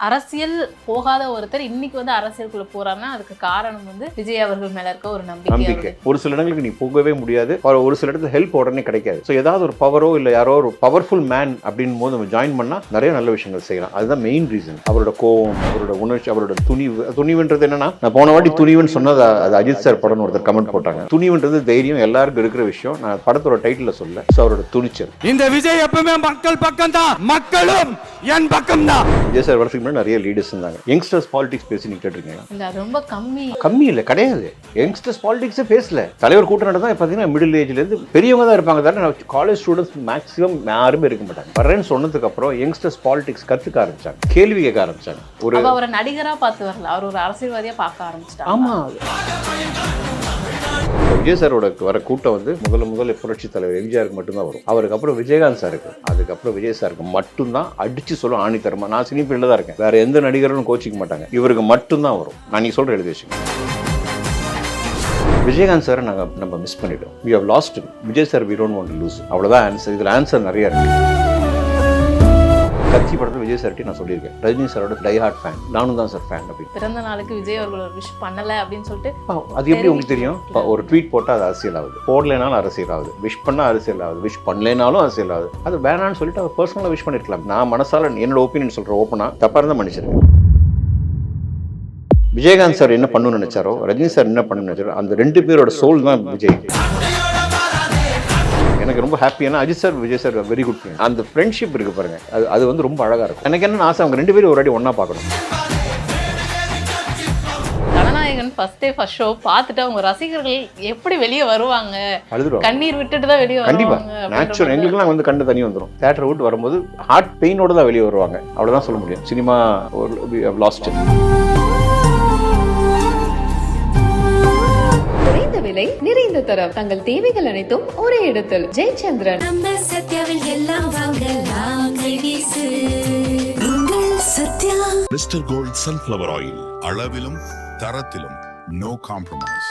அரசியல் போகாத ஒருத்தர் இன்னைக்கு வந்து அரசியலுக்குள்ள போறாருன்னா அதுக்கு காரணம் வந்து விஜய் அவர்கள் மேல இருக்க ஒரு நம்பிக்கை. ஒரு சில இடங்களுக்கு நீ போகவே முடியாது, ஒரு சில இடத்துல ஹெல்ப் உடனே கிடைக்காது. ஸோ ஏதாவது ஒரு பவரோ இல்லை யாரோ ஒரு பவர்ஃபுல் மேன் அப்படின்னு போது நம்ம ஜாயின் பண்ணா நிறைய நல்ல விஷயங்கள் செய்யலாம். அதுதான் மெயின் ரீசன். அவரோட கோவம், அவரோட உணர்ச்சி, அவரோட துணிவுன்றது என்னன்னா, நான் போன வாட்டி துணிவுன்னு சொன்னது அது அஜித் சார் படம்னு ஒருத்தர் கமெண்ட் போட்டாங்க. துணிவுன்றது தைரியம் எல்லாருக்கும் இருக்கிற விஷயம். நான் படத்தோட டைட்டில் சொல்ல. ஸோ அவரோட துணிச்சல். இந்த விஜய் எப்பவுமே மக்கள் பக்கம் தான், மக்களும் என் பக்கம் தான். விஜய் சார் வரதுக்கு நிறைய லீடர்ஸ் இருந்தாங்க. யங்ஸ்டர்ஸ் பாலிடிக்ஸ் பேசி நீங்க கேட்டிருக்கீங்களா? இல்ல, ரொம்ப கம்மி இல்ல, கிடையாது. யங்ஸ்டர்ஸ் பாலிடிக்ஸே பேசல. தலைவர் கூட்டம் நடந்தா பாத்தீங்கன்னா மிடில் ஏஜ்ல இருந்து பெரியவங்க தான் இருப்பாங்க. தானே காலேஜ் ஸ்டூடெண்ட்ஸ் மேக்ஸிமம் யாருமே இருக்க மாட்டாங்க. வரேன்னு சொன்னதுக்கு அப்புறம் யங்ஸ்டர்ஸ் பாலிடிக்ஸ் கத்துக்க ஆரம்பிச்சாங்க, கேள்வி கேட்க ஆரம்பிச்சாங்க. ஒரு நடிகரா பார்த்து வரல, அவர் ஒரு அரசியல்வாதியா பார்க்க ஆரம்பிச்சிட்டாங்க. ஆமா, விஜய் சாரோட வர கூட்டம் வந்து முதல்ல புரட்சி தலைவர் எம்ஜிஆருக்கு மட்டும்தான் வரும். அவருக்கு அப்புறம் விஜயகாந்த் சாருக்கு, அதுக்கப்புறம் விஜய் சாருக்கு மட்டும்தான் அடிச்சு சொல்லும் ஆணித்தரமா. நான் சினி ஃபீல்டில் தான் இருக்கேன், வேற எந்த நடிகரும் கோச்சிக்க மாட்டாங்க, இவருக்கு மட்டும்தான் வரும். நான் நீ சொல்ற எழுதி வச்சுக்கோங்க. விஜயகாந்த் சாரை நம்ம மிஸ் பண்ணிட்டோம். we have lost him. Vijay sir we don't want to lose. அவ்வளோதான் ஆன்சர். இதில் ஆன்சர் நிறைய இருக்கு. கட்சி படத்தில் விஜய் சார்ட்டி நான் சொல்லியிருக்கேன், ரஜினி சாரோட டை ஹார்ட் ஃபேன். நானும் தான் சார் ஃபேன். அப்படி பிறந்த நாளுக்கு விஜய் அவர்கள் விஷ் பண்ணல அப்படின்னு சொல்லிட்டு அது எப்படி உங்களுக்கு தெரியும்? ஒரு ட்வீட் போட்டால் அது அரசியல் ஆகுது, போடலைனாலும் அரசியல் ஆகுது, விஷ் பண்ணால் அரசியல் ஆகுது, விஷ் பண்ணலைனாலும் அரசியல் ஆகுது. அது வேணான்னு சொல்லிட்டு அவர் பர்சனலாக விஷ் பண்ணிருக்கலாம். நான் மனசால என்னோட ஒப்பீனியன் சொல்கிறேன், ஓப்பனா தப்பாக இருந்தால் மன்னிச்சிருக்கேன். விஜயகாந்த் சார் என்ன பண்ணணும்னு நினைச்சாரோ, ரஜினி சார் என்ன பண்ணணும்னு நினைச்சாரோ, அந்த ரெண்டு பேரோட சோல் தான் விஜய். எனக்கு ரொம்ப ஹாப்பியான Ajith sir Vijay sir very good friend. அந்த ஃப்ரெண்ட்ஷிப் இருக்கு பாருங்க, அது வந்து ரொம்ப அழகா இருக்கும். எனக்கு என்ன ஆசை, அவங்க ரெண்டு பேரும் ஒரு வாட்டி ஒன்னா பார்க்கணும். ஜனநாயகன் ஃபர்ஸ்ட் ஷோ பார்த்துட்டு அவங்க ரசிகர்கள் எப்படி வெளியே வருவாங்க, கண்ணீர் விட்டுட்டு தான் வெளியே வருவாங்க. கண்டிப்பா நேச்சுரல். எங்களுக்குலாம் வந்து கண்டு தண்ணி வந்துடும். தியேட்டர் விட்டு வரும்போது ஹார்ட் பெயினோட தான் வெளியே வருவாங்க. அவ்வளவுதான் சொல்ல முடியும். Cinema last. விலை நிறைந்த தரம், தங்கள் தேவைகள் அனைத்தும் ஒரே இடத்தில். Jayachandran. Mister gold sunflower oil, அளவிலும் தரத்திலும் நோ காம்ப்ரமைஸ்.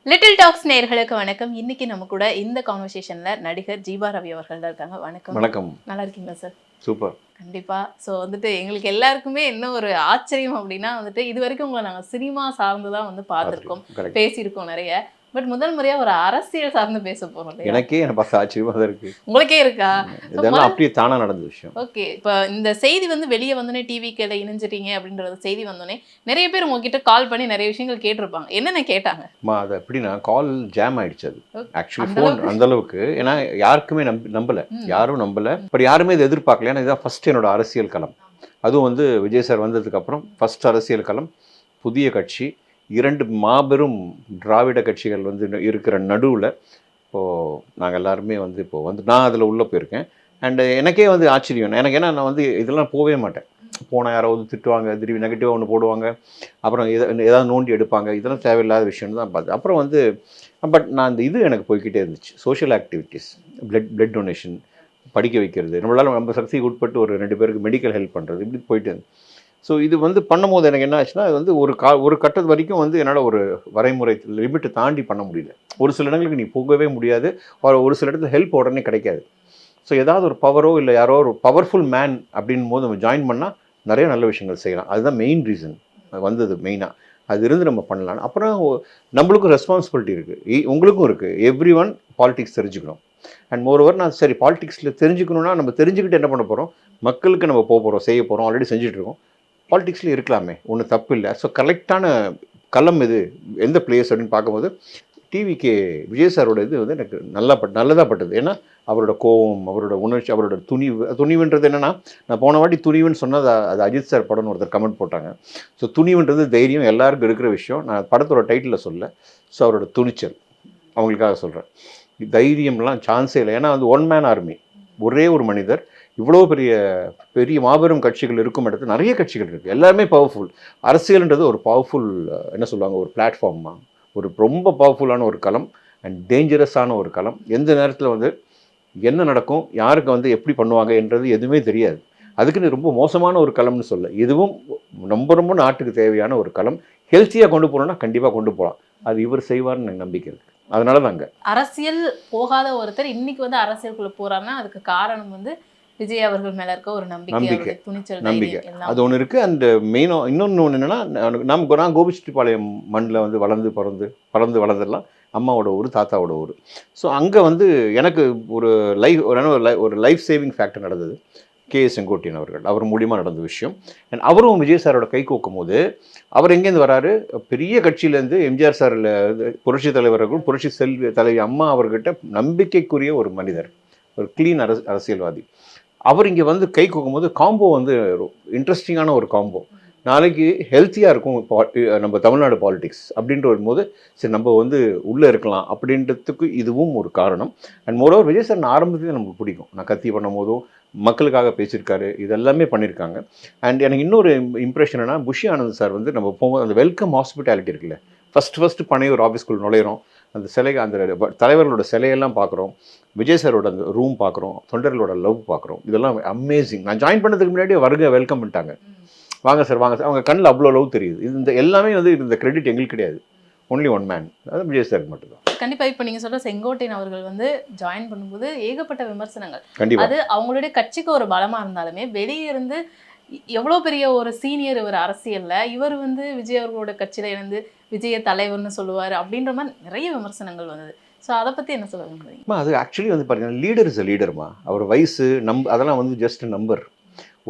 லிட்டில் டாக்ஸ் நேயர்களுக்கு வணக்கம். இன்னைக்கு நம்ம கூட இந்த கான்வர்சேஷன்ல நடிகர் ஜீவா ரவி அவர்கள் தான் இருக்காங்க. வணக்கம். வணக்கம். நல்லா இருக்கீங்களா சார்? சூப்பர். கண்டிப்பா. ஸோ வந்துட்டு எங்களுக்கு எல்லாருக்குமே என்ன ஒரு ஆச்சரியம் அப்படின்னா வந்துட்டு இது வரைக்கும் உங்களை நாங்கள் சினிமா சார்ந்துதான் வந்து பார்த்துருக்கோம், பேசியிருக்கோம் நிறைய. பட் முதல் முறையா ஒரு அரசியல் சார்ந்து பேச போறோம். எனக்கே என்ன பார்த்து ஆச்சரியமா தான் இருக்கு. உங்களுக்கே இருக்கா? இதெல்லாம் அப்படியே தானா நடந்த விஷயம். ஓகே, இப்போ இந்த செய்தி வந்து வெளியே வந்தோடனே, டிவி கேட இணைஞ்சிட்டீங்க அப்படின்றது செய்தி வந்தோடனே நிறைய பேர் உங்ககிட்ட கால் பண்ணி நிறைய விஷயங்கள் கேட்டிருப்பாங்க. என்னென்ன கேட்டாங்க? அது எப்படின்னா, கால் ஜாம் ஆயிடுச்சு. அது ஆக்சுவலி ஃபோன் அந்த அளவுக்கு. ஏன்னா யாருக்குமே நம்பல, யாரும் நம்பல. பட் யாருமே இதை எதிர்பார்க்கல. ஏன்னா இதுதான் ஃபர்ஸ்ட் என்னோட அரசியல் களம். அதுவும் வந்து விஜய் சார் வந்ததுக்கு அப்புறம் ஃபர்ஸ்ட் அரசியல் களம். புதிய கட்சி, இரண்டு மாபெரும் திராவிட கட்சிகள் வந்து இருக்கிற நடுவில் இப்போது நாங்கள் எல்லாருமே வந்து நான் அதில் உள்ளே போயிருக்கேன். அண்டு எனக்கே வந்து ஆச்சரியம். எனக்கு ஏன்னா நான் வந்து இதெல்லாம் போகவே மாட்டேன். போனால் யாராவது திட்டுவாங்க, திரும்பி நெகட்டிவாக ஒன்று போடுவாங்க, அப்புறம் ஏதாவது நோண்டி எடுப்பாங்க. இதெல்லாம் தேவையில்லாத விஷயம்னு தான் பார்த்து அப்புறம் வந்து பட் நான் அந்த இது எனக்கு போய்கிட்டே இருந்துச்சு. சோஷியல் ஆக்டிவிட்டீஸ், பிளட் டொனேஷன், படிக்க வைக்கிறது, நம்ம சக்திக்கு உட்பட்டு ஒரு 2 பேருக்கு மெடிக்கல் ஹெல்ப் பண்ணுறது, இப்படி போயிட்டு இருந்துச்சு. ஸோ இது வந்து பண்ணும்போது எனக்கு என்ன ஆச்சுன்னா, அது வந்து ஒரு கட்டத்து வரைக்கும் வந்து என்னால் ஒரு வரைமுறை லிமிட்டை தாண்டி பண்ண முடியல. ஒரு சில இடங்களுக்கு நீ போகவே முடியாது, ஒரு சில இடத்துல ஹெல்ப் உடனே கிடைக்காது. ஸோ ஏதாவது ஒரு பவரோ இல்லை யாரோ ஒரு பவர்ஃபுல் மேன் அப்படின் போது நம்ம ஜாயின் பண்ணால் நிறைய நல்ல விஷயங்கள் செய்யலாம். அதுதான் மெயின் ரீசன் வந்தது. மெயினாக அது இருந்து நம்ம பண்ணலாம். அப்புறம் நம்மளுக்கும் ரெஸ்பான்சிபிலிட்டி இருக்குது, உங்களுக்கும் இருக்குது. எவ்ரி ஒன் பாலிடிக்ஸ் தெரிஞ்சுக்கணும். அண்ட் மோரோவர் நான் சரி பாலிடிக்ஸில் தெரிஞ்சுக்கணுன்னா நம்ம தெரிஞ்சுக்கிட்டு என்ன பண்ண போகிறோம், மக்களுக்கு நம்ம போகிறோம், செய்ய போகிறோம், ஆல்ரெடி செஞ்சுட்டு இருக்கோம். பாலிடிக்ஸ்லேயும் இருக்கலாமே, ஒன்றும் தப்பு இல்லை. ஸோ கரெக்டான களம் இது, எந்த பிளேஸ் அப்படின்னு பார்க்கும்போது டிவிக்கு விஜய் சாரோட இது வந்து எனக்கு நல்லதாக பட்டது. ஏன்னா அவரோட கோவம், அவரோட உணர்ச்சி, அவரோட துணிவுன்றது என்னென்னா, நான் போன வாட்டி துணிவுன்னு சொன்னது அது அஜித் சார் படம்னு ஒருத்தர் கமெண்ட் போட்டாங்க. ஸோ துணிவுன்றது தைரியம் எல்லாருக்கும் இருக்கிற விஷயம். நான் படத்தோட டைட்டில் சொல்ல. ஸோ அவரோட துணிச்சல் அவங்களுக்காக சொல்கிறேன். தைரியம்லாம் சான்ஸே இல்லை. ஏன்னா வந்து ஒன் மேன் ஆர்மி, ஒரே ஒரு மனிதர், இவ்வளோ பெரிய மாபெரும் கட்சிகள் இருக்கும் இடத்துல நிறைய கட்சிகள் இருக்குது, எல்லாருமே பவர்ஃபுல். அரசியல்ன்றது ஒரு பவர்ஃபுல் என்ன சொல்லுவாங்க, ஒரு பிளாட்ஃபார்மா, ஒரு ரொம்ப பவர்ஃபுல்லான ஒரு களம் அண்ட் டேஞ்சரஸான ஒரு களம். எந்த நேரத்தில் வந்து என்ன நடக்கும், யாருக்கு வந்து எப்படி பண்ணுவாங்க என்றது எதுவுமே தெரியாது. அதுக்குன்னு ரொம்ப மோசமான ஒரு களம்னு சொல்ல, இதுவும் ரொம்ப நாட்டுக்கு தேவையான ஒரு களம். ஹெல்த்தியாக கொண்டு போகணுன்னா கண்டிப்பாக கொண்டு போகலாம். அது இவர் செய்வார்னு எனக்கு நம்பிக்கை இருக்குது. அதனால தாங்க அரசியல் போகாத ஒருத்தர் இன்னைக்கு வந்து அரசியலுக்குள்ள போறாருன்னா அதுக்கு காரணம் வந்து விஜய் அவர்கள் மேல இருக்க ஒரு நம்பிக்கை, நம்பிக்கை. அவருடைய துணிச்சல், நம்பிக்கை தைரியம் எல்லாம். அது ஒன்று இருக்குது. அண்ட் மெயினாக இன்னொன்று என்னென்னா, நான் கோபிச்செட்டிப்பாளையம் மண்ணில் வந்து வளர்ந்து வளர்ந்துடலாம். அம்மாவோட ஊர், தாத்தாவோட ஊர். ஸோ அங்கே வந்து எனக்கு ஒரு லைஃப் சேவிங் ஃபேக்டர் நடந்தது. கேஎஸ் செங்கோட்டையன் அவர்கள், அவர் மூலியமாக நடந்த விஷயம். அண்ட் அவரும் விஜய் சாரோட கை கோக்கும் போது அவர் எங்கேருந்து வராரு, பெரிய கட்சியிலேருந்து எம்ஜிஆர் சாரில் புரட்சி தலைவர்கள், புரட்சி செல்வி தலைவி அம்மா அவர்கிட்ட நம்பிக்கைக்குரிய ஒரு மனிதர், ஒரு க்ளீன் அரசியல்வாதி. அவர் இங்கே வந்து கை கோக்கும் போது காம்போ வந்து இன்ட்ரெஸ்டிங்கான ஒரு காம்போ. நாளைக்கு ஹெல்த்தியாக இருக்கும் நம்ம தமிழ்நாடு பாலிடிக்ஸ் அப்படின்ற ஒரு போது, சரி நம்ம வந்து உள்ளே இருக்கலாம் அப்படின்றதுக்கு இதுவும் ஒரு காரணம். அண்ட் மோரோவர் விஜய் சார் ஆரம்பத்துலேயே நமக்கு பிடிக்கும். நான் கத்தி பண்ணும் போதும் மக்களுக்காக பேசியிருக்காரு, இதெல்லாமே பண்ணியிருக்காங்க. அண்ட் எனக்கு இன்னொரு இம்ப்ரெஷன் என்னன்னா, புஷி ஆனந்த் சார் வந்து நம்ம போகும்போது அந்த வெல்கம் ஹாஸ்பிட்டாலிட்டி இருக்குல்ல, ஃபஸ்ட்டு பனையூர் ஆஃபீஸ்குள்ள நுழையிறோம், அந்த சிலை, அந்த தலைவர்களோட சிலையெல்லாம் பார்க்குறோம், விஜய் சாரோட அந்த ரூம் பார்க்குறோம், தொண்டர்களோட லவ் பார்க்குறோம். இதெல்லாம் அமேசிங். நான் ஜாயின் பண்ணதுக்கு முன்னாடி வருக வெல்கம் பண்ணிட்டாங்க, வாங்க சார் வாங்க சார். அவங்க கண்ணில் அவ்வளோ லவ் தெரியுது. இந்த எல்லாமே வந்து இந்த கிரெடிட் எங்களுக்கு கிடையாது, ஒன்லி ஒன் மேன், அது விஜய் சாருக்கு மட்டும்தான். கண்டிப்பாக இப்போ நீங்கள் சொல்கிற செங்கோட்டையன் அவர்கள் வந்து ஜாயின் பண்ணும்போது ஏகப்பட்ட விமர்சனங்கள். கண்டிப்பாக அது அவங்களுடைய கட்சிக்கு ஒரு பலமாக இருந்தாலுமே, வெளியே இருந்து எவ்வளோ பெரிய ஒரு சீனியர் ஒரு அரசியலில் இவர் வந்து விஜய் அவர்களோட கட்சியில் இருந்து விஜய தலைவர்னு சொல்லுவார் அப்படின்ற மாதிரி நிறைய விமர்சனங்கள் வந்தது. ஸோ அதை பற்றி என்ன சொல்ல விரும்புறீங்க? அது ஆக்சுவலி வந்து பார்த்தீங்கன்னா, லீடர் இஸ் அ லீடர்மா. அவர் வயசு அதெல்லாம் வந்து ஜஸ்ட் நம்பர்.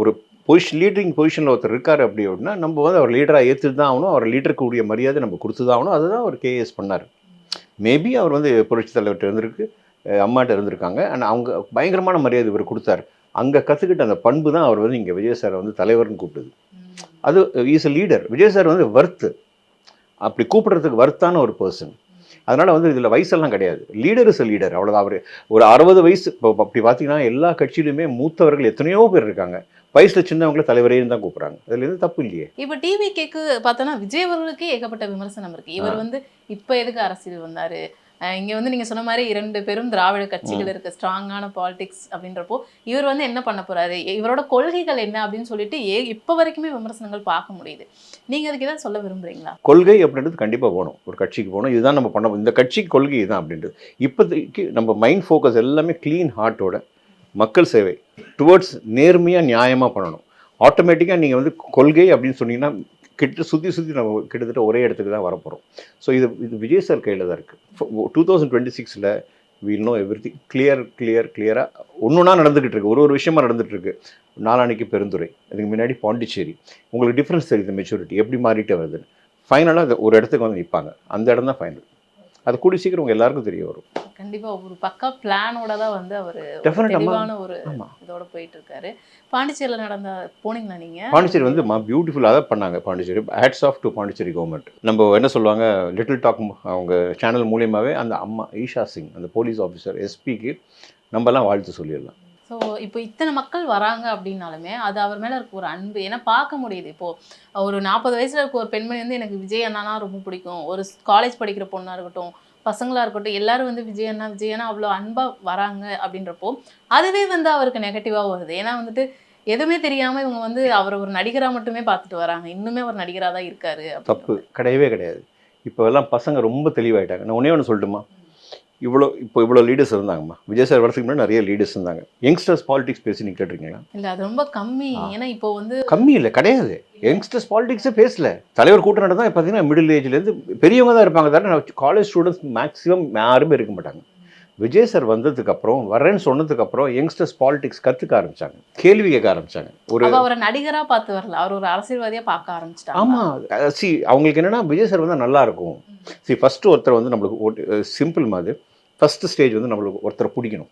ஒரு லீடிங் பொசிஷனில் ஒருத்தர் இருக்கார் அப்படி அப்படின்னா, நம்ம வந்து அவர் லீடராக ஏற்றுட்டு தான் ஆகணும், அவர் லீடருக்கு கூடிய மரியாதை நம்ம கொடுத்து தான் ஆகணும். அதுதான் அவர் கேஎஸ் பண்ணார். மேபி அவர் வந்து புரட்சி தலைவர்கிட்ட இருந்திருக்கு, அம்மாட்ட இருந்திருக்காங்க. அண்ட் அவங்க பயங்கரமான மரியாதை இவர் கொடுத்தாரு. அங்கே கற்றுக்கிட்ட அந்த பண்பு தான் அவர் வந்து இங்கே விஜய் சாரை வந்து தலைவர்னு கூப்பிடுது. அது is a leader. Vijay sir வந்து வர்த்து, அப்படி கூப்பிடுறதுக்கு வர்த்தான ஒரு பர்சன். அதனால் வந்து இதில் வயசெல்லாம் கிடையாது. லீடர் இஸ் அ லீடர், அவ்வளோதான். அவர் ஒரு 60 வயசு இப்போ அப்படி பார்த்தீங்கன்னா, எல்லா கட்சியிலுமே மூத்தவர்கள் எத்தனையோ பேர் இருக்காங்க, வயசில் சின்னவங்கள தலைவரேன்னு தான் கூப்பிட்றாங்க. அதில் எதுவும் தப்பு இல்லையே. இப்போ டிவிகேக்கு பார்த்தோன்னா விஜய் அவர்களுக்கே ஏகப்பட்ட விமர்சனம் இருக்குது. இவர் வந்து இப்போ எதுக்கு அரசியல் வந்தார், இங்கே வந்து நீங்கள் சொன்ன மாதிரி 2 பெரும் திராவிட கட்சிகள் இருக்குது, ஸ்ட்ராங்கான பாலிடிக்ஸ் அப்படின்றப்போ இவர் வந்து என்ன பண்ண போகிறாரு, இவரோட கொள்கைகள் என்ன அப்படின்னு சொல்லிட்டு இப்போ வரைக்குமே விமர்சனங்கள் பார்க்க முடியுது. நீங்கள் அதுக்கு எதாவது சொல்ல விரும்புகிறீங்களா? கொள்கை அப்படின்றது கண்டிப்பாக போகணும், ஒரு கட்சிக்கு போகணும், இதுதான் நம்ம பண்ண, இந்த கட்சிக்கு கொள்கை இதுதான் அப்படின்றது. இப்போதைக்கு நம்ம மைண்ட் ஃபோக்கஸ் எல்லாமே க்ளீன் ஹார்ட்டோட மக்கள் சேவை டுவர்ட்ஸ் நேர்மையாக நியாயமாக பண்ணணும். ஆட்டோமேட்டிக்காக நீங்கள் வந்து கொள்கை அப்படின்னு சொன்னீங்கன்னா சுற்றி நம்ம கிட்டத்தட்ட ஒரே இடத்துக்கு தான் வரப்போகிறோம். ஸோ இது விஜய் சார் கையில் தான் இருக்குது. 2026 வீல் நோ எவ்ரிதிங். கிளியராக ஒன்றுனா நடந்துக்கிட்டு இருக்கு, ஒரு விஷயமா நடந்துகிட்ருக்கு. நாளான்னைக்கு பெருந்துறை, அதுக்கு முன்னாடி பாண்டிச்சேரி. உங்களுக்கு டிஃப்ரென்ஸ் தெரியுது, மெச்சூரிட்டி எப்படி மாறிட்டே வருதுன்னு. ஃபைனலாக ஒரு இடத்துக்கு வந்து நிற்பாங்க, அந்த இடம் தான் ஃபைனல். அது கூடி சீக்கிரம் உங்கள் எல்லாருக்கும் தெரிய வரும். கண்டிப்பாக ஒரு பக்கா பிளானோட தான் வந்து அவர் டெஃபினட்டாக தெளிவான ஒரு இதோட போயிட்டு இருக்காரு. பாண்டிச்சேரியில் நடந்த போனீங்களா நீங்கள்? பாண்டிச்சேரி வந்து பியூட்டிஃபுல்லாக தான் பண்ணாங்க. Pondicherry hats off to Pondicherry government. நம்ம என்ன சொல்லுவாங்க, லிட்டில் டாக் அவங்க சேனல் மூலியமாகவே அந்த அம்மா ஈஷா சிங், அந்த போலீஸ் ஆஃபீஸர் எஸ்பிக்கு நம்மலாம் வாழ்த்து சொல்லிடலாம். ஸோ இப்போ இத்தனை மக்கள் வராங்க அப்படின்னாலுமே அது அவர் மேலே இருக்க ஒரு அன்பு, ஏன்னா பார்க்க முடியுது. இப்போது ஒரு 40 வயசில் இருக்க ஒரு பெண்மணி வந்து எனக்கு விஜய் அண்ணானா ரொம்ப பிடிக்கும், ஒரு காலேஜ் படிக்கிற பொண்ணாக இருக்கட்டும், பசங்களாக இருக்கட்டும், எல்லாரும் வந்து விஜய் அண்ணா அவ்வளோ அன்பாக வராங்க அப்படின்றப்போ அதுவே வந்து அவருக்கு நெகட்டிவாக வருது. ஏன்னா வந்துட்டு எதுவுமே தெரியாமல் இவங்க வந்து அவரை ஒரு நடிகராக மட்டுமே பார்த்துட்டு வராங்க, இன்னுமே அவர் நடிகராக தான் இருக்காரு. தப்பு கிடையவே கிடையாது. இப்போ எல்லாம் பசங்க ரொம்ப தெளிவாயிட்டாங்க. நான் ஒன்றே சொல்லட்டுமா, இவ்வளோ லீடர்ஸ் இருந்தாங்கம்மா. விஜய் சார் வரதுக்கு முன்னாடி நிறைய லீடர்ஸ் இருந்தாங்க. யங்ஸ்டர்ஸ் பாலிடிக்ஸ் பேசி நீங்கள் கேட்டிருக்கீங்களா? இல்லை, அது ரொம்ப கம்மி. ஏன்னா இப்போ வந்து கம்மி இல்லை, கிடையாது. யங்ஸ்டர்ஸ் பாலிடிக்ஸே பேசல. தலைவர் கூட்டம் நடந்தால் பார்த்தீங்கன்னா மிடில் ஏஜ்லேருந்து பெரியவங்க தான் இருப்பாங்க தவிர காலேஜ் ஸ்டூடெண்ட்ஸ் மேக்ஸிமம் யாருமே இருக்க மாட்டாங்க. விஜய் சார் வந்ததுக்கப்புறம், வரேன்னு சொன்னதுக்கப்புறம் யங்ஸ்டர்ஸ் பாலிடிக்ஸ் கற்றுக்க ஆரம்பித்தாங்க, கேள்வி கேட்க ஆரம்பித்தாங்க. அவரை நடிகராக பார்த்து வரல, அவர் ஒரு அரசியல்வாதியாக பார்க்க ஆரம்பிச்சிட்டாங்க. ஆமாம், அவங்களுக்கு என்னென்னா விஜய் சார் வந்து நல்லா இருக்கும். ஃபஸ்ட்டு ஒருத்தர் வந்து நம்மளுக்கு சிம்பிள் மாதிரி ஃபஸ்ட்டு ஸ்டேஜ் வந்து நம்மளுக்கு ஒருத்தரை பிடிக்கணும்.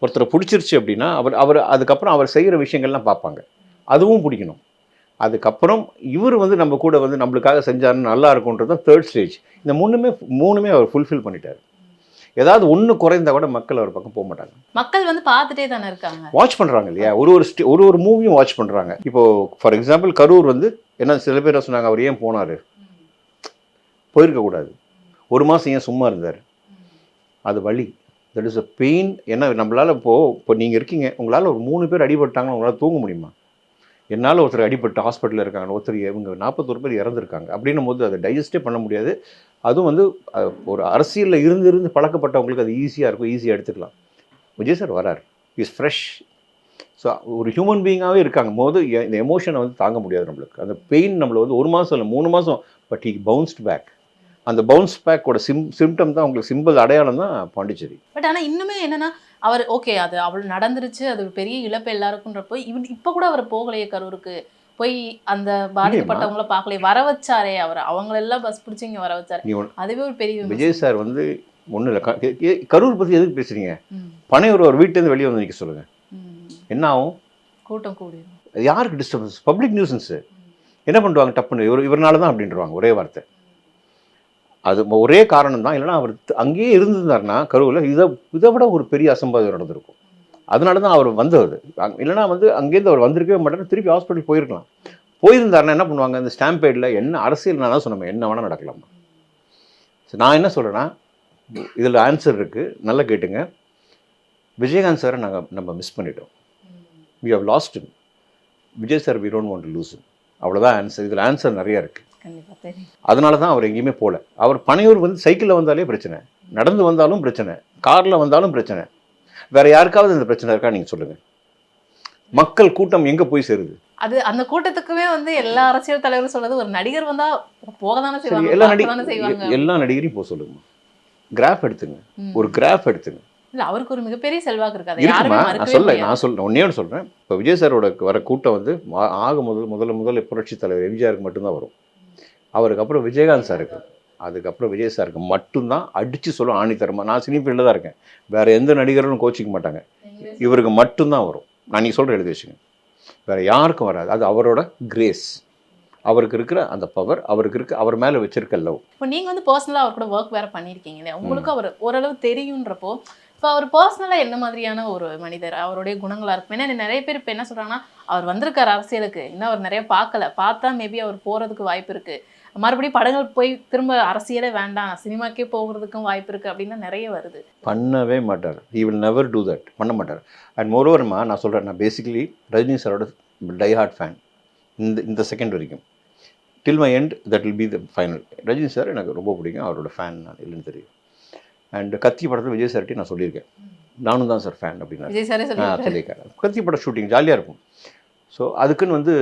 ஒருத்தரை பிடிச்சிருச்சு அப்படின்னா அவர் அதுக்கப்புறம் அவர் செய்கிற விஷயங்கள்லாம் பார்ப்பாங்க, அதுவும் பிடிக்கணும். அதுக்கப்புறம் இவர் வந்து நம்ம கூட வந்து நம்மளுக்காக செஞ்சாருன்னு நல்லா இருக்கும்ன்றது தான் 3rd ஸ்டேஜ். இந்த மூணுமே அவர் ஃபுல்ஃபில் பண்ணிட்டார். ஏதாவது ஒன்று குறைந்தா கூட மக்கள் அவர் பக்கம் போக மாட்டாங்க. மக்கள் வந்து பார்த்துட்டே தானே இருக்காங்க, வாட்ச் பண்ணுறாங்க இல்லையா, ஒரு மூவியும் வாட்ச் பண்ணுறாங்க. இப்போது ஃபார் எக்ஸாம்பிள் கரூர் வந்து என்ன சில பேர் சொன்னாங்க, அவர் ஏன் போனார், போயிருக்கக்கூடாது, 1 மாதம் ஏன் சும்மா இருந்தார், அது வலி, தட் இஸ் அ பெயின். ஏன்னா நம்மளால் இப்போ நீங்கள் இருக்கீங்க, உங்களால் ஒரு 3 பேர் அடிபட்டாங்கன்னா உங்களால் தூங்க முடியுமா? என்னால் ஒருத்தர் அடிபட்டு ஹாஸ்பிட்டலில் இருக்காங்க, ஒருத்தர் இவங்க 41 பேர் இறந்துருக்காங்க அப்படின்னும் போது அதை டைஜஸ்டே பண்ண முடியாது. அதுவும் வந்து ஒரு அரசியலில் இருந்து பழக்கப்பட்டவங்களுக்கு அது ஈஸியாக இருக்கும், ஈஸியாக எடுத்துக்கலாம். விஜய் சார் வரார், இஸ் ஃப்ரெஷ், ஸோ ஒரு ஹியூமன் பீயிங்காகவே இருக்காங்க போது இந்த எமோஷனை வந்து தாங்க முடியாது நம்மளுக்கு. அந்த பெயின் நம்மளை வந்து 1 மாதம் இல்லை 3 மாதம், பட் ஹி பவுன்ஸ்ட் பேக். அந்த பவுன்ஸ் பேக்கோட சிம்டம் தான் உங்களுக்கு சிம்பிள் அடையாளம் தான் பாண்டிச்சேரி. பட் ஆனால் இன்னுமே என்னன்னா அவர் ஓகே அது அவள் நடந்துருச்சு, அது ஒரு பெரிய இழப்பு எல்லாருக்குன்றப்போ இப்போ கூட அவர் போகலையே கரூருக்கு போய் அந்த பாதிக்கப்பட்டவங்கள பார்க்கலையே, வர வச்சாரே அவர், அவங்களெல்லாம் பஸ் பிடிச்சி இங்கே வர வச்சாரு. அதுவே ஒரு பெரிய விஜய் சார் வந்து ஒன்றும் இல்லை. கரூர் பற்றி எதுக்கு பேசுறீங்க? பனையூர் ஒரு வீட்டிலேருந்து வெளியே வந்து நிற்க சொல்லுங்கள், என்ன ஆகும்? கூட்டம் கூடிடும். அது யாருக்கு டிஸ்டர்பன்ஸ்? பப்ளிக் நியூசன்ஸு. என்ன பண்ணுவாங்க டப்புன்னு இவரால தான் அப்படின்றவாங்க ஒரே வார்த்தை. அது ஒரே காரணம் தான். இல்லைனா அவர் அங்கேயே இருந்திருந்தாருன்னா கரூரில் இதை விட ஒரு பெரிய அசம்பாவிதம் நடந்திருக்கும். அதனால தான் அவர் வந்தது. இல்லைனா வந்து அங்கேருந்து அவர் வந்திருக்கவே மாட்டார், திருப்பி ஹாஸ்பிட்டல் போயிருக்கலாம். போயிருந்தாருன்னா என்ன பண்ணுவாங்க, இந்த ஸ்டாம்பேடில் என்ன அரசியல் நான் தான் சொன்னேன், என்ன வேணால் நடக்கலாமா. நான் என்ன சொல்கிறேன்னா இதில் ஆன்சர் இருக்குது, நல்லா கேட்டுங்க. விஜயகாந்த் சாரை நம்ம மிஸ் பண்ணிட்டோம். We have lost him. Vijay sir we don't want to lose him. அவ்வளோதான் ஆன்சர். இதில் ஆன்சர் நிறையா இருக்குது. அதனால தான் அவர் எங்கேயுமே போகல. அவர் பனையூர் வந்து சைக்கிளில் வந்தாலே பிரச்சனை, நடந்து வந்தாலும் பிரச்சனை, காரில் வந்தாலும் பிரச்சனை. வேற யாருக்காவது இந்த பிரச்சனை இருக்கா நீங்கள் சொல்லுங்கள். மக்கள் கூட்டம் எங்கே போய் சேருது? அது அந்த கூட்டத்துக்குமே வந்து எல்லா அரசியல் தலைவரும் சொல்றது, ஒரு நடிகர் வந்தா போக தானே செய்வாங்க, எல்லா நடிகரையும் போக சொல்லுங்க. கிராஃப் எடுத்துங்க, ஒரு கிராஃப் எடுத்துங்க. இல்ல அவருக்கு ஒரு மிகப்பெரிய செல்வாக்கு இருக்காது. நான் ஒன்னே ஒன்று சொல்றேன். இப்போ விஜய் சாரோட வர கூட்டம் வந்து முதல்ல புரட்சி தலைவர் எம்ஜிஆருக்கு மட்டும்தான் வரும். அவருக்கு அப்புறம் விஜயகாந்த் சாருக்கு, அதுக்கப்புறம் விஜய் சாருக்கு மட்டும்தான் அடித்து சொல்லும் ஆணித்தரமாக. நான் சினி ஃபீல்டில் தான் இருக்கேன், வேறு எந்த நடிகர்களும் கோச்சிக்க மாட்டாங்க, இவருக்கு மட்டும்தான் வரும். நான் நீங்கள் சொல்கிற எழுதி வச்சுங்க, வேறு யாருக்கும் வராது. அது அவரோட கிரேஸ், அவருக்கு இருக்கிற அந்த பவர், அவருக்கு இருக்க அவர் மேலே வச்சிருக்க லவ். இப்போ நீங்கள் வந்து பர்சனலாக அவர் கூட ஒர்க் வேறு பண்ணியிருக்கீங்க இல்லையா, உங்களுக்கு அவர் ஓரளவு தெரியுன்றப்போ இப்போ அவர் பர்சனலாக என்ன மாதிரியான ஒரு மனிதர், அவருடைய குணங்களாக இருக்கும்? ஏன்னா நிறைய பேர் இப்போ என்ன சொல்கிறாங்கன்னா, அவர் வந்திருக்கார் அரசியலுக்கு, இன்னும் அவர் நிறைய பார்த்தா மேபி அவர் போகிறதுக்கு வாய்ப்பு இருக்குது, மறுபடியும் படங்கள் போய் திரும்ப அரசியலே வேண்டாம் சினிமாக்கே போகிறதுக்கும் வாய்ப்பு இருக்குது அப்படின்னு நிறைய வருது. பண்ணவே மாட்டார். He will never do that. பண்ண மாட்டார். அண்ட் மோரோவர்மா நான் சொல்கிறேன், நான் பேசிக்கலி ரஜினி சாரோட டை ஹார்ட் ஃபேன். இந்த செகண்ட் வரைக்கும் டில் my end that will be the final. Rajini sir எனக்கு ரொம்ப பிடிக்கும், அவரோட ஃபேன் நான் இல்லைன்னு தெரியும். அண்ட் கத்தி படத்தில் விஜய் சார்ட்டி நான் சொல்லியிருக்கேன், நானும் தான் சார் ஃபேன் அப்படின்னா சொல்லியிருக்கேன். கத்தி படம் ஷூட்டிங் ஜாலியாக இருக்கும். ஸோ அதுக்குன்னு வந்து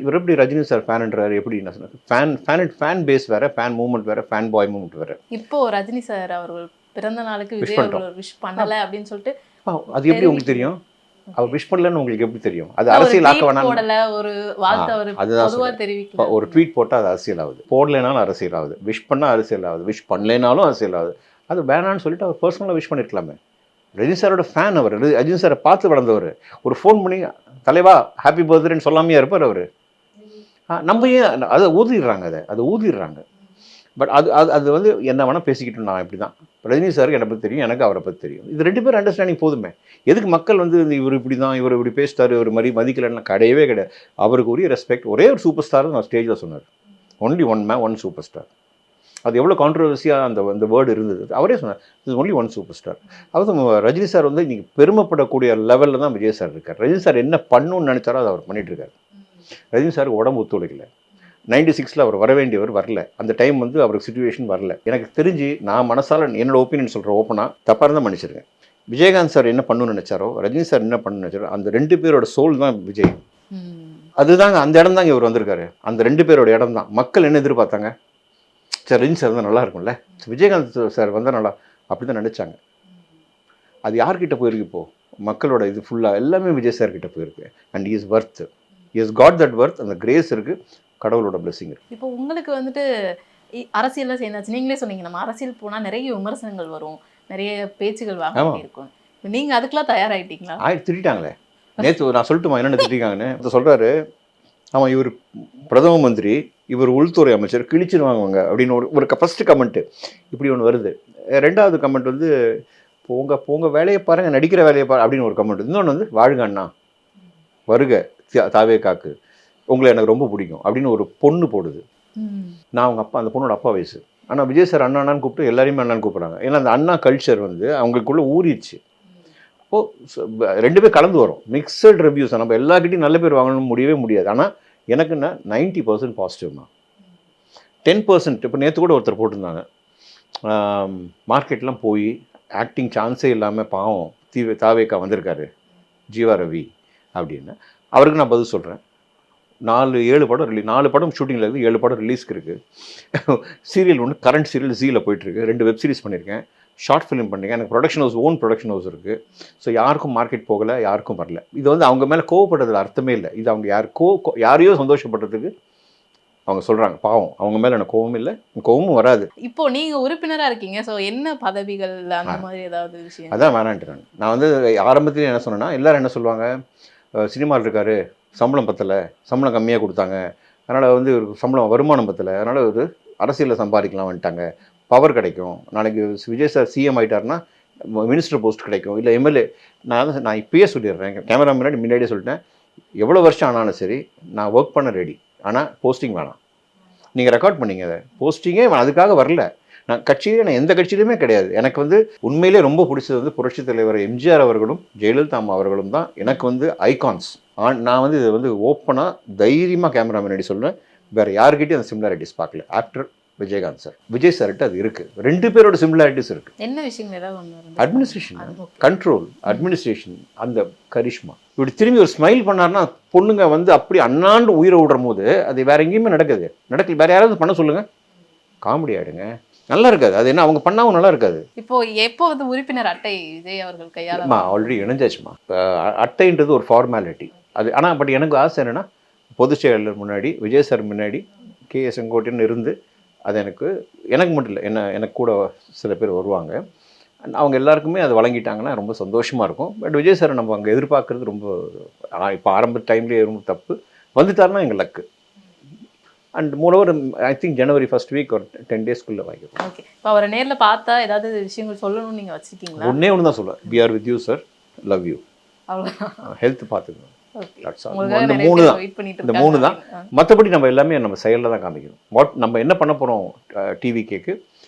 இவர் எப்படி ரஜினி சார் ஃபேன்ன்றாரு எப்படி? என்ன சொன்னார், ஃபேன் பேஸ் வேறு, ஃபேன் மூவ்மெண்ட் வேறு, ஃபேன் பாய் மூவ்மெண்ட் வேறு. இப்போ ரஜினி சார் அவர்கள் பிறந்த நாளுக்கு விஜய் அவர்கள் விஷ் பண்ணலை அப்படின்னு சொல்லிட்டு அது எப்படி உங்களுக்கு தெரியும்? அவர் விஷ் பண்ணலன்னு உங்களுக்கு எப்படி தெரியும்? அது அரசியல் ஆக்க வேணாம். ஒரு வாழ்த்து அவர் பொதுவாக தெரிவிக்கல, ஒரு ட்வீட் போட்டால் அது அரசியல் ஆகுது, போடலைனாலும் அரசியல் ஆகுது, விஷ் பண்ணால் அரசியல் ஆகுது, விஷ் பண்ணலைனாலும் அரசியல் ஆகுது. அது வேணான்னு சொல்லிட்டு அவர் பர்சனலாக விஷ் பண்ணியிருக்கலாமே. ரஜினி சாரோட ஃபேன் அவர், ரஜினி சாரை பார்த்து வளர்ந்தவர். ஒரு ஃபோன் பண்ணி தலைவா ஹாப்பி பர்த்டேன்னு சொல்லாமையே இருப்பார் அவர். நம்ம ஏன் அதை ஊதிடுறாங்க, அதை ஊதிடுறாங்க. பட் அது வந்து என்ன வேணால் பேசிக்கிட்டு நான் இப்படி தான். ரஜினி சாருக்கு என்னை பற்றி தெரியும், எனக்கு அவரை பற்றி தெரியும். இது 2 பேர் அண்டர்ஸ்டாண்டிங் போதுமே. எதுக்கு மக்கள் வந்து இவர் இப்படி தான், இவர் இப்படி பேசிட்டாரு, இவர் மாதிரி மதிக்கலைன்னா கிடையவே கிடையாது. அவருக்கு உரிய ரெஸ்பெக்ட். ஒரே ஒரு சூப்பர் ஸ்டார் நான் ஸ்டேஜில் சொன்னார், only one man one super star. அது எவ்வளோ கான்ட்ரவர்சியாக அந்த வேர்டு இருந்தது. அவரே சொன்னார், இது ஒன்லி ஒன் சூப்பர் ஸ்டார். அதாவது ரஜினி சார் வந்து இன்றைக்கி பெருமைப்படக்கூடிய லெவலில் தான் விஜய் சார் இருக்கார். ரஜினி சார் என்ன பண்ணணும்னு நினச்சாரோ அதை அவர் பண்ணிகிட்ருக்காரு. ரஜினி சாருக்கு உடம்பு ஒத்துழைக்கல. 96 அவர் வர வேண்டியவர் வரல. அந்த டைம் வந்து அவருக்கு சுச்சுவேஷன் வரல. எனக்கு தெரிஞ்சு நான் மனசால் என்னோட ஒப்பீனியன் சொல்கிறேன், ஓப்பனாக தப்பாக இருந்தால் மன்னிச்சிருக்கேன். விஜயகாந்த் சார் என்ன பண்ணணும்னு நினச்சாரோ, ரஜினி சார் என்ன பண்ணணும்னு நினச்சாரோ, அந்த 2 பேரோட சோல் தான் விஜய். அதுதாங்க அந்த இடம் தாங்க இவர் வந்திருக்காரு. அந்த 2 பேரோட இடம் தான். மக்கள் என்ன எதிர்பார்த்தாங்க, சார் ரஜினி சார் வந்தால் நல்லா இருக்கும்ல, விஜயகாந்த் சார் வந்தால் நல்லா, அப்படி தான் நினச்சாங்க. அது யார்கிட்ட போயிருக்கு இப்போது? மக்களோட இது ஃபுல்லாக எல்லாமே விஜய் சார் கிட்ட போயிருக்கு. And is worth, is got that worth. அந்த கிரேஸ் இருக்குது, கடவுளோட பிளெஸிங் இருக்குது. இப்போ உங்களுக்கு வந்துட்டு அரசியலில் சேர்ந்தாச்சு, நீங்களே சொன்னீங்க நம்ம அரசியல் போனால் நிறைய விமர்சனங்கள் வரும், நிறைய பேச்சுகள் வாங்க இருக்கும். நீங்கள் அதுக்கெல்லாம் தயாராகிட்டீங்களா? திட்டாங்களே நேற்று, நான் சொல்லட்டுமா என்னென்ன திட்டிருக்காங்கன்னு சொல்கிறாரு. ஆமாம், இவர் பிரதம மந்திரி, இவர் உள்துறை அமைச்சர், கிழிச்சிருவாங்க அப்படின்னு ஒரு ஃபஸ்ட்டு கமெண்ட்டு இப்படி ஒன்று வருது. 2வது கமெண்ட் வந்து போங்க வேலையை பாருங்கள், நடிக்கிற வேலையை பாரு அப்படின்னு ஒரு கமெண்ட். இன்னொன்று வந்து வாழ்க அண்ணா, வருக தாவே காக்கு, உங்களை எனக்கு ரொம்ப பிடிக்கும் அப்படின்னு ஒரு பொண்ணு போடுது. நான் அவங்க அப்பா, அந்த பொண்ணோட அப்பா வயசு. ஆனால் விஜய் சார் அண்ணான்னு கூப்பிட்டு எல்லாரையுமே அண்ணான்னு கூப்பிட்றாங்க. ஏன்னா அந்த அண்ணா கல்ச்சர் வந்து அவங்களுக்குள்ளே ஊறிடுச்சு. அப்போது 2 பேர் கலந்து வரும், மிக்சட் ரிவ்யூஸ். நம்ம எல்லாருக்கிட்டையும் நல்ல பேர் வாங்கணும்னு முடியவே முடியாது. ஆனால் எனக்குன்னா 90% பாசிட்டிவ்னா, 10% இப்போ நேற்று கூட ஒருத்தர் போட்டிருந்தாங்க, மார்க்கெட்லாம் போய் ஆக்டிங் சான்ஸே இல்லாமல் பாவம் தாவேக்கா வந்திருக்காரு ஜீவா ரவி அப்படின்னு. அவருக்கு நான் பதில் சொல்கிறேன். 4 படம் 4 படம் ஷூட்டிங்கில் இருக்குது, 7 படம் ரிலீஸ்க்கு இருக்குது. சீரியல் ஒன்று கரண்ட் சீரியல் ஜீயில் போயிட்டுருக்கு, 2 வெப் சீரிஸ் பண்ணியிருக்கேன், ஷார்ட் ஃபிலிம் பண்ணியிருக்கேன், எனக்கு production house own production house இருக்குது. ஸோ யாருக்கும் மார்க்கெட் போகலை, யாருக்கும் வரல. இது வந்து அவங்க மேலே கோவப்படுறதுல அர்த்தமே இல்லை. இது அவங்க யாரையோ சந்தோஷப்படுறதுக்கு அவங்க சொல்கிறாங்க. பாவம், அவங்க மேலே எனக்கு கோவமும் இல்லை, கோவமும் வராது. இப்போ நீங்க உறுப்பினரா இருக்கீங்க, ஸோ என்ன பதவிகள் அந்த மாதிரி ஏதாவது விஷயம்? அதான் வேணான்ட்டு நான் வந்து ஆரம்பத்திலே என்ன சொன்னேன்னா, எல்லாரும் என்ன சொல்லுவாங்க, சினிமாவில் இருக்காரு, சம்பளம் பத்தலை, சம்பளம் கம்மியாக கொடுத்தாங்க, அதனால் வந்து ஒரு சம்பளம் வருமானம் பத்தலை, அதனால் ஒரு அரசியலில் சம்பாதிக்கலாம் வந்துட்டாங்க, பவர் கிடைக்கும், நாளைக்கு விஜய் சார் சிஎம் ஆகிட்டாருன்னா மினிஸ்டர் போஸ்ட் கிடைக்கும், இல்லை எம்எல்ஏ. நான் இப்பயே சொல்லிடுறேன், கேமரா முன்னாடியே சொல்லிட்டேன், எவ்வளோ வருஷம் ஆனாலும் சரி நான் ஒர்க் பண்ண ரெடி, ஆனால் போஸ்டிங் வேணாம். நீங்கள் ரெக்கார்ட் பண்ணிங்க, அதை போஸ்டிங்கே அதுக்காக வரல. நான் எந்த கட்சியிலுமே கிடையாது. எனக்கு வந்து உண்மையிலே ரொம்ப பிடிச்சது வந்து புரட்சித் தலைவர் எம்ஜிஆர் அவர்களும் ஜெயலலிதா அம்மா அவர்களும் தான் எனக்கு வந்து ஐகான்ஸ். நான் வந்து இதை வந்து ஓப்பனாக தைரியமாக கேமரா முன்னாடி சொல்லுவேன். வேறு யாருக்கிட்டையும் அந்த சிமிலாரிட்டிஸ் பார்க்கல. ஆஃப்டர் விஜயகாந்த் சார், விஜய் சார்கிட்ட அது இருக்குது. 2 பேரோட சிமிலாரிட்டிஸ் இருக்குது. என்ன விஷயங்கள் ஏதாவது ஒன்று? அட்மினிஸ்ட்ரேஷன், கண்ட்ரோல், அட்மினிஸ்ட்ரேஷன், அந்த கரிஷ்மா. இப்படி திரும்பி ஒரு ஸ்மைல் பண்ணார்னா பொண்ணுங்க வந்து அப்படி அண்ணாண்டு உயிரை விடுற போது அது வேற எங்கேயுமே நடக்குது. வேற யாராவது பண்ண சொல்லுங்க, காமெடி ஆகிடுங்க, நல்லா இருக்காது. அது என்ன அவங்க பண்ணாவும் நல்லா இருக்காது. எப்போ வந்து உறுப்பினர் அட்டை விஜய் அவர்கள் கையாள ஆல்ரெடி இணைஞ்சாச்சுமா. அட்டைன்றது ஒரு ஃபார்மாலிட்டி அது. ஆனால் பட் எனக்கு ஆசை என்னென்னா, பொதுச் செயலர் முன்னாடி விஜய் சார் முன்னாடி KA செங்கோட்டையன் இருந்து, அது எனக்கு மட்டும் இல்லை, எனக்கு கூட சில பேர் வருவாங்க, அவங்க எல்லாருக்குமே அது வழங்கிட்டாங்கன்னா ரொம்ப சந்தோஷமாக இருக்கும். பட் விஜய் சார் நம்ம அங்கே எதிர்பார்க்குறது ரொம்ப, இப்போ ஆரம்ப டைம்லேயே ரொம்ப தப்பு. வந்துட்டாருன்னா எங்கள் luck. And moreover I think January 1st week ஒரு 10 டேஸ்க்குள்ளே வாங்கிடுவோம். ஓகே. இப்போ அவரை நேரில் பார்த்தா ஏதாவது விஷயங்கள் சொல்லணும்னு நீங்கள் வச்சுருக்கீங்களா? ஒன்று தான் சொல்லுவேன், we are with you sir, love you, health பார்த்துக்கணும். இந்த 3 தான். மற்றபடி நம்ம எல்லாமே நம்ம செயலில் தான் காமிக்கணும். நம்ம என்ன பண்ண போகிறோம் டிவி கேக்கு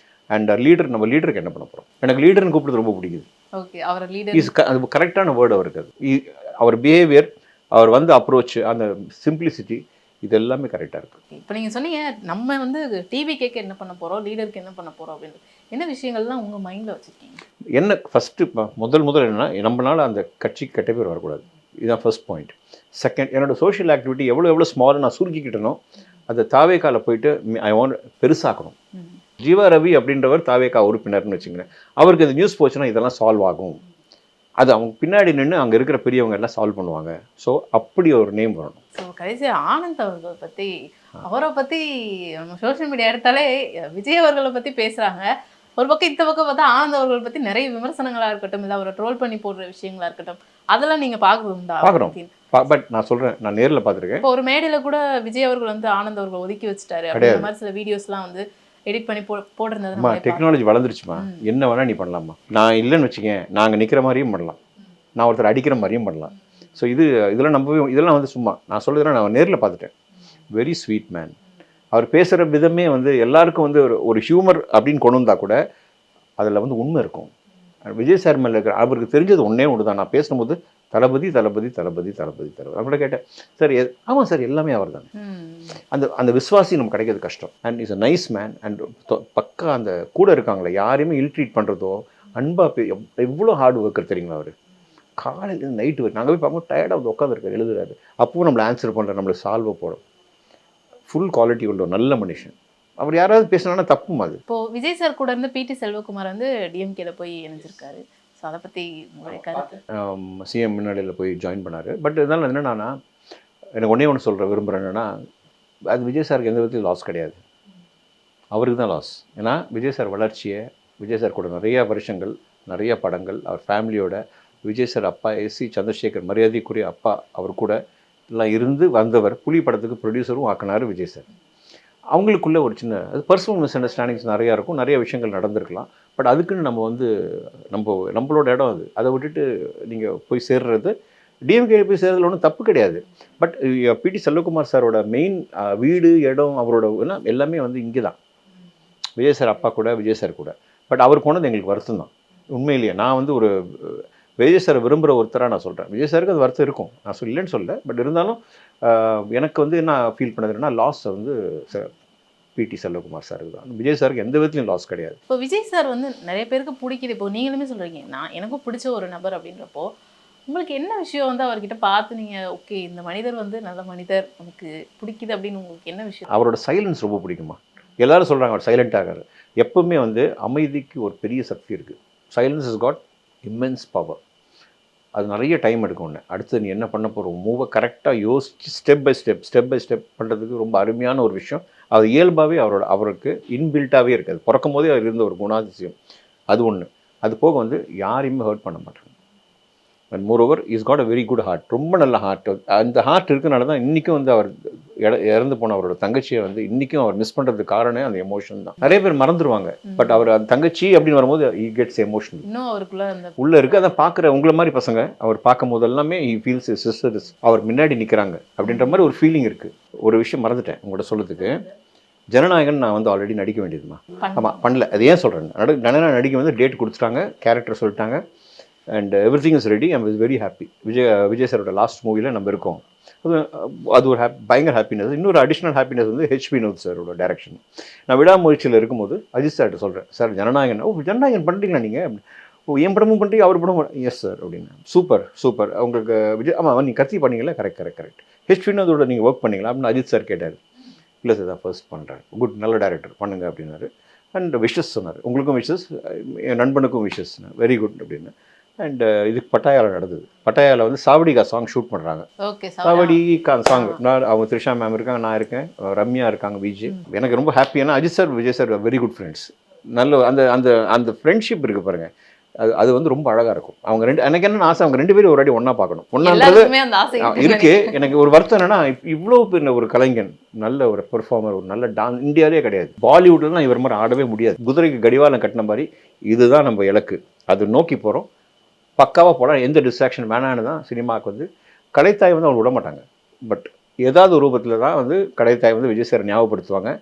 அண்ட் நம்ம லீடருக்கு என்ன பண்ண போகிறோம். எனக்கு லீடர்னு கூப்பிடுறது ரொம்ப பிடிக்குது. ஓகே, அவர் லீடர் அது கரெக்டான வேர்டு அவருக்கு. அது அவர் பிஹேவியர், அவர் வந்து அப்ரோச், அந்த சிம்பிளிசிட்டி, இது எல்லாமே கரெக்டாக இருக்குது. இப்போ நீங்கள் சொன்னீங்க நம்ம வந்து டிவி கேட்க என்ன பண்ண போகிறோம், லீடருக்கு என்ன பண்ண போகிறோம் அப்படின்னு. என்ன விஷயங்கள்லாம் உங்கள் மைண்டில் வச்சுருக்கீங்க? என்ன ஃபஸ்ட்டு முதல் என்னென்னா, நம்மளால் அந்த கட்சிக்கு கெட்ட பேர் வரக்கூடாது. இதுதான் ஃபர்ஸ்ட் பாயிண்ட். செகண்ட், என்னோட சோஷியல் ஆக்டிவிட்டி எவ்வளோ ஸ்மாலாக நான் சுருக்கிக்கிட்டனோ அதை தாவேக்கால போயிட்டு ஐ வாண்ட் பெருசாக்கணும். ஜீவா ரவி அப்படின்றவர் தாவேக்கா உறுப்பினர்னு வச்சுக்கிறேன். அவருக்கு இந்த நியூஸ் போச்சுன்னா இதெல்லாம் சால்வ் ஆகும். அது அவங்க பின்னாடி நின்று அங்கே இருக்கிற பெரியவங்க எல்லாம் சால்வ் பண்ணுவாங்க. ஸோ அப்படி ஒரு நேம் வரணும். ஸோ கடைசி ஆனந்த் அவர்களை பற்றி, அவரை பற்றி நம்ம சோஷியல் மீடியா எடுத்தாலே விஜய் அவர்களை பற்றி பேசுகிறாங்க. ஒரு பக்கம் இந்த பக்கம் பார்த்தா ஆனந்த் அவர்களை பற்றி நிறைய விமர்சனங்களாக இருக்கட்டும், இல்லை அவரை ட்ரோல் பண்ணி போடுற விஷயங்களா இருக்கட்டும், அதெல்லாம் நீங்கள் பார்க்குறதுண்டா? பார்க்குறோம். பட் நான் சொல்கிறேன், நான் நேரில் பார்த்துருக்கேன். இப்போ ஒரு மேடையில் கூட விஜய் அவர்கள் வந்து ஆனந்த் அவர்களை ஒதுக்கி வச்சுட்டாரு அப்படின்ற மாதிரி சில வீடியோஸ்லாம் வந்து எடிட் பண்ணி போட்டிருந்தது. டெக்னாலஜி வளர்ந்துருச்சுமா, என்ன வேணால் நீ பண்ணலாமா. நான் இல்லைன்னு வச்சுக்கேன், நாங்கள் நிற்கிற மாதிரியும் பண்ணலாம், நான் ஒருத்தர் அடிக்கிற மாதிரியும் பண்ணலாம். ஸோ இதெல்லாம் நம்பவே, இதெல்லாம் வந்து சும்மா நான் சொல்லுறதுலாம் நான் நேரில் பார்த்துட்டேன். Very sweet man. அவர் பேசுகிற விதமே வந்து எல்லாருக்கும் வந்து ஒரு ஹியூமர் அப்படின்னு கொண்டு வந்தால் கூட அதில் வந்து உண்மை இருக்கும். விஜய் சார் மேலே இருக்கிற அவருக்கு தெரிஞ்சது ஒன்றே தான். நான் பேசும்போது தளபதி தளபதி தளபதி தளபதி தளபதி அவங்கள கேட்டேன், சார் ஆமாம் சார் எல்லாமே அவர் தான். அந்த விஸ்வாசி நமக்கு கிடைக்கிறது கஷ்டம். And is a nice man. And பக்கா அந்த கூட இருக்காங்களே யாரையுமே இல்ட்ரீட் பண்ணுறதோ அன்பா எவ்வளோ ஹார்ட் ஒர்க்கர் தெரியுங்களா அவர். காலையில் நைட்டு வரைக்கும் நாங்கள் போய் பார்க்கும்போது டயர்டாக வந்து உட்காந்துருக்காரு, எழுதுறாரு. அப்பவும் நம்மளை ஆன்சர் பண்ணுற, நம்மளை சால்வ் போடும். ஃபுல் குவாலிட்டி உள்ள நல்ல மனுஷன். அவர் யாராவது பேசினா தப்புமா அது. இப்போ விஜய் சார் கூட இருந்து PT செல்வகுமார் வந்து டிஎம்கேல போய் இணைஞ்சிருக்காரு. ஸோ அதை பற்றி உங்களுடைய கருத்து? சிஎம் முன்னாடியில் போய் ஜாயின் பண்ணார். பட் இதனால் என்னென்னா, எனக்கு ஒன்று சொல்கிற விரும்புகிறேன் என்னென்னா, அது விஜய் சாருக்கு எந்த விதத்தையும் லாஸ் கிடையாது, அவருக்கு தான் லாஸ். ஏன்னா விஜய் சார் வளர்ச்சியை, விஜய் சார் கூட நிறையா வருஷங்கள், நிறைய படங்கள், அவர் ஃபேமிலியோட, விஜய் சார் அப்பா SC சந்திரசேகர் மரியாதைக்குரிய அப்பா அவர் கூட எல்லாம் இருந்து வந்தவர். புலி படத்துக்கு ப்ரொடியூசரும் ஆக்கினார் விஜய் சார். அவங்களுக்குள்ள ஒரு சின்ன அது பர்சனல் மிஸ் அண்டர்ஸ்டாண்டிங்ஸ் நிறையா இருக்கும், நிறைய விஷயங்கள் நடந்திருக்கலாம். பட் அதுக்குன்னு நம்ம வந்து நம்மளோட இடம் அது. அதை விட்டுட்டு நீங்கள் போய் சேர்றது, டிஎம்கே போய் சேர்றதுல ஒன்றும் தப்பு கிடையாது. பட் PT செல்வகுமார் சாரோட மெயின் வீடு, இடம், அவரோட எல்லாமே வந்து இங்கே தான், விஜய் சார் அப்பா கூட, விஜய் சார் கூட. பட் அவர் போனது எங்களுக்கு வருத்தம் தான் உண்மையிலேயே. நான் வந்து ஒரு விஜய் சாரை விரும்புகிற ஒருத்தராக நான் சொல்கிறேன். விஜய் சாருக்கு அது வருத்தம் இருக்கும், நான் இல்லைன்னு சொல்ல. பட் இருந்தாலும் எனக்கு வந்து என்ன ஃபீல் பண்ணதுன்னா, லாஸ் வந்து PT செல்வகுமார் சாருக்கு தான். விஜய் சாருக்கு எந்த விதத்துலையும் லாஸ் கிடையாது. இப்போ விஜய் சார் வந்து நிறைய பேருக்கு பிடிக்குது. இப்போ நீங்களுமே சொல்கிறீங்க, எனக்கும் பிடிச்ச ஒரு நபர் அப்படின்றப்போ உங்களுக்கு என்ன விஷயம் வந்து அவர்கிட்ட பார்த்து நீங்க ஓகே இந்த மனிதர் வந்து நல்ல மனிதர் எனக்கு பிடிக்குது அப்படின்னு உங்களுக்கு என்ன விஷயம்? அவரோட சைலன்ஸ் ரொம்ப பிடிக்குமா. எல்லாரும் சொல்கிறாங்க அவர் சைலண்ட்டாகிறாரு. எப்பவுமே வந்து அமைதிக்கு ஒரு பெரிய சக்தி இருக்குது. Silence is god immense power. அது நிறைய டைம் எடுக்கும். ஒன்று அடுத்து நீ என்ன பண்ண போகிறோம் மூவை கரெக்டாக யோசிச்சு ஸ்டெப் பை ஸ்டெப் பண்ணுறதுக்கு ரொம்ப அருமையான ஒரு விஷயம். அது இயல்பாகவே அவருக்கு இன்பில்ட்டாகவே இருக்குது. பிறக்கும் போதே அவர் இருந்த ஒரு குணாதிசயம் அது ஒன்று. அது போக வந்து யாரையுமே ஹர்ட் பண்ண மாட்டாங்க. And moreover is got a very good heart. ரொம்ப நல்ல ஹார்ட். அந்த ஹார்ட் இருக்கனால தான் இன்றைக்கும் வந்து அவர் இறந்து போன அவரோட தங்கச்சியை வந்து இன்றைக்கும் அவர் மிஸ் பண்ணுறதுக்கு காரணம் அந்த எமோஷன் தான். நிறைய பேர் மறந்துடுவாங்க. பட் அவர் அந்த தங்கச்சி அப்படின்னு வரும்போது he gets emotional. இன்னும் அவருக்குள்ள அந்த உள்ளே இருக்குது. அதை பார்க்குற உங்களை மாதிரி பசங்க அவர் பார்க்கும் போது எல்லாமே he feels his sister is அவர் முன்னாடி நிற்கிறாங்க அப்படின்ற மாதிரி ஒரு ஃபீலிங் இருக்குது. ஒரு விஷயம் மறந்துட்டேன் உங்கள்கிட்ட சொல்கிறதுக்கு. ஜனநாயகன் நான் வந்து ஆல்ரெடி நடிக்க வேண்டியதுமா. ஆமாம் பண்ணல. அது ஏன் சொல்கிறேன், ஜனநாயகன் நடிக்க வந்து டேட் கொடுத்துட்டாங்க, கேரக்டர் சொல்லிட்டாங்க, and every thing is ready. I'm very happy. Vijay சாரோட லாஸ்ட் மூவியில் நம்ம இருக்கோம். அது ஒரு பயங்கர ஹாப்பினஸ். இன்னொரு அடிஷ்னல் ஹாப்பினஸ் வந்து ஹெச்பி வினோத் சாரோட டைரக்ஷன். நான் விடாமுயற்சியில் இருக்கும்போது அஜித் சார்கிட்ட சொல்கிறேன், சார் ஜனநாயகன் ஜனநாயகன் பண்ணுறீங்களா நீங்கள்? என் படமும் பண்ணுறீங்க அவர் படமும். எஸ் சார் அப்படின்னு. சூப்பர் உங்களுக்கு விஜய் ஆமாம் நீங்கள் கத்தி பண்ணீங்களா? கரெக்ட். ஹெச்பி வினோதோட நீங்கள் ஒர்க் பண்ணீங்களா அப்படின்னு அஜித் சார் கேட்டார். இல்லை சார் தான் ஃபர்ஸ்ட் பண்ணுறேன். குட், நல்ல டேரக்டர் பண்ணுங்க அப்படின்னாரு. அண்ட் விஷஸ் சொன்னார். உங்களுக்கும் விஷஸ், என் நண்பனுக்கும் விஷஸ். வெரி குட் அப்படின்னு. அண்ட் இதுக்கு பட்டாயாவில் நடந்தது. பட்டாயாவில் வந்து சாவடிகா சாங் ஷூட் பண்ணுறாங்க. சாவடிகா சாங் நான் அவங்க த்ரிஷா மேம் இருக்காங்க, நான் இருக்கேன், ரம்யா இருக்காங்க, விஜய். எனக்கு ரொம்ப ஹாப்பி. ஏன்னா Ajith sir Vijay sir very good friends. நல்ல அந்த அந்த அந்த ஃப்ரெண்ட்ஷிப் இருக்குது பாருங்கள். அது வந்து ரொம்ப அழகாக இருக்கும். அவங்க ரெண்டு எனக்கு என்ன ஆசை, அவங்க ரெண்டு பேரும் ஒரு வாட்டி ஒன்றா பார்க்கணும். ஒன்றான்றது இருக்கு. எனக்கு ஒரு வருத்தம் என்னன்னா இவ்வளோ பெரிய ஒரு கலைஞன், நல்ல ஒரு பெர்ஃபார்மர், ஒரு நல்ல டான்ஸ் இந்தியாவிலே கிடையாது. பாலிவுட்லாம் இவர் மாதிரி ஆடவே முடியாது. குதிரைக்கு கடிவாளம் கட்டின மாதிரி இதுதான் நம்ம இலக்கு, அது நோக்கி போகிறோம். பக்காவாக போகலாம், எந்த டிஸ்ட்ராக்ஷன் வேணான்னு தான் சினிமாவுக்கு வந்து கடைத்தாய் வந்து அவங்க விட மாட்டாங்க. பட் ஏதாவது ஒரு ரூபத்தில் தான் வந்து கடைத்தாய் வந்து விஜய் சார் ஞாபகப்படுத்துவாங்க.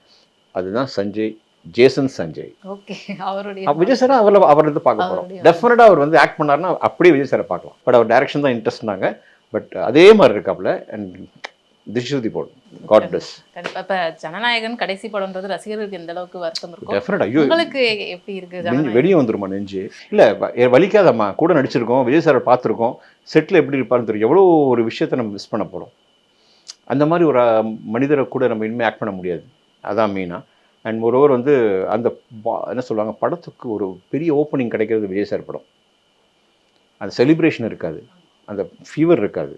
அதுதான் சஞ்சய், ஜேசன் சஞ்சய். ஓகே, அவருடைய விஜய் சார் அவர் வந்து பார்க்க போகிறோம். டெஃபினட்டாக அவர் வந்து ஆக்ட் பண்ணாருன்னா அப்படியே விஜய் சாரை பார்க்கலாம். பட் அவர் டைரக்ஷன் தான் இன்ட்ரெஸ்ட்னாங்க. பட் அதே மாதிரி இருக்காப்புல. அண்ட் திஷ்யூதி போடும். God bless. கண்டிப்பா. இப்ப ஜனநாயகன் கடைசி படம்ன்றது ரசிகர்களுக்கு எந்த அளவுக்கு வருத்தம் இருக்கும்? டெஃபினட்டா. ஐயோ, உங்களுக்கு எப்படி இருக்கு? வெளியே வந்துருமா நெஞ்சு? இல்லை வலிக்காதம்மா. கூட நடிச்சிருக்கோம், விஜய் சாரை பார்த்துருக்கோம், செட்டில் எப்படி இருப்பாருன்னு தெரியும். எவ்வளோ ஒரு விஷயத்தை நம்ம மிஸ் பண்ண போகிறோம். அந்த மாதிரி ஒரு மனிதரை கூட நம்ம இனிமேல் ஆக்ட் பண்ண முடியாது. அதான் மெயினாக. அண்ட் ஒருவர் வந்து அந்த என்ன சொல்லுவாங்க, படத்துக்கு ஒரு பெரிய ஓப்பனிங் கிடைக்கிறது விஜய் சார் படம். அந்த செலிப்ரேஷன் இருக்காது, அந்த ஃபீவர் இருக்காது.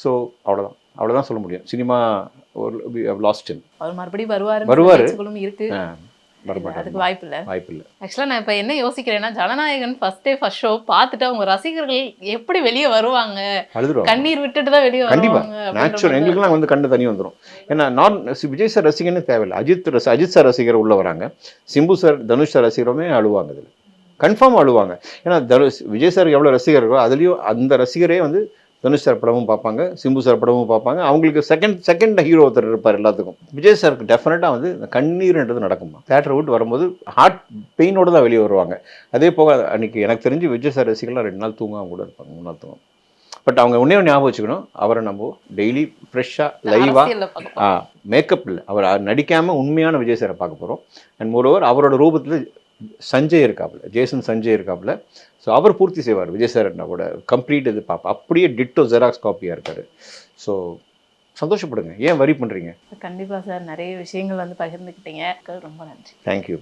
ஸோ அவ்வளோதான் சொல்ல முடியும். சினிமா ஒரு லாஸ்ட் இன். அவர் மறுபடியும் வருவார் இருக்கு. அதுக்கு வாய்ப்பு இல்லை. ஆக்சுவலாக நான் இப்போ என்ன யோசிக்கிறேன்னா, ஜனநாயகன் ஃபர்ஸ்ட் ஷோ பார்த்துட்டு அவங்க ரசிகர்கள் எப்படி வெளியே வருவாங்க, கண்ணீர் விட்டுட்டு தான் வெளியே வருவாங்க. நேச்சுரல். எங்களுக்குலாம் வந்து கண்ணு தண்ணி வந்துடும். ஏன்னா விஜய் சார் ரசிகன்னு தேவையில்லை. அஜித் சார் ரசிகர் உள்ள வராங்க, சிம்பு சார், தனுஷ் சார் ரசிகருமே அழுவாங்க. இதில் கன்ஃபார்ம் அழுவாங்க. ஏன்னா விஜய் சார் எவ்வளோ ரசிகர் இருக்கோ அதுலேயும் அந்த ரசிகரே வந்து தனுஷ் சார் படமும் பார்ப்பாங்க, சிம்பு சார் படமும் பார்ப்பாங்க. அவங்களுக்கு செகண்ட் ஹீரோ ஒருத்தர் இருப்பார் எல்லாத்துக்கும். விஜய் சாருக்கு டெஃபினட்டாக வந்து கண்ணீர்ன்றது நடக்குமா. தேட்டரை விட்டு வரும்போது ஹார்ட் பெயினோடு தான் வெளியே வருவாங்க. அதே போக அன்றைக்கி எனக்கு தெரிஞ்சு விஜய் சார் ரசிகர்லாம் 2 நாள் தூங்காமல் கூட இருப்பாங்க, 3 நாள் தூங்கும். பட் அவங்க ஒன்றே ஞாபகம் வச்சுக்கணும், அவரை நம்ம டெய்லி ஃப்ரெஷ்ஷாக லைவாக மேக்கப் இல்லை, அவர் நடிக்காமல் உண்மையான விஜய் சாரை பார்க்க போகிறோம். அண்ட் மோரோவர் அவரோட ரூபத்தில் சஞ்சய் இருக்காப்புல, ஜேசன் சஞ்சய் இருக்காப்புல. ஸோ அவர் பூர்த்தி செய்வார் விஜய் சார் கூட கம்ப்ளீட் இது பார்ப்போம். அப்படியே டிட்டோ ஜெராக்ஸ் காப்பியாக இருக்கார். ஸோ சந்தோஷப்படுங்க, ஏன் வரி பண்ணுறீங்க? கண்டிப்பாக சார், நிறைய விஷயங்கள் வந்து பகிர்ந்துக்கிட்டீங்க. ரொம்ப நன்றி. தேங்க்யூ.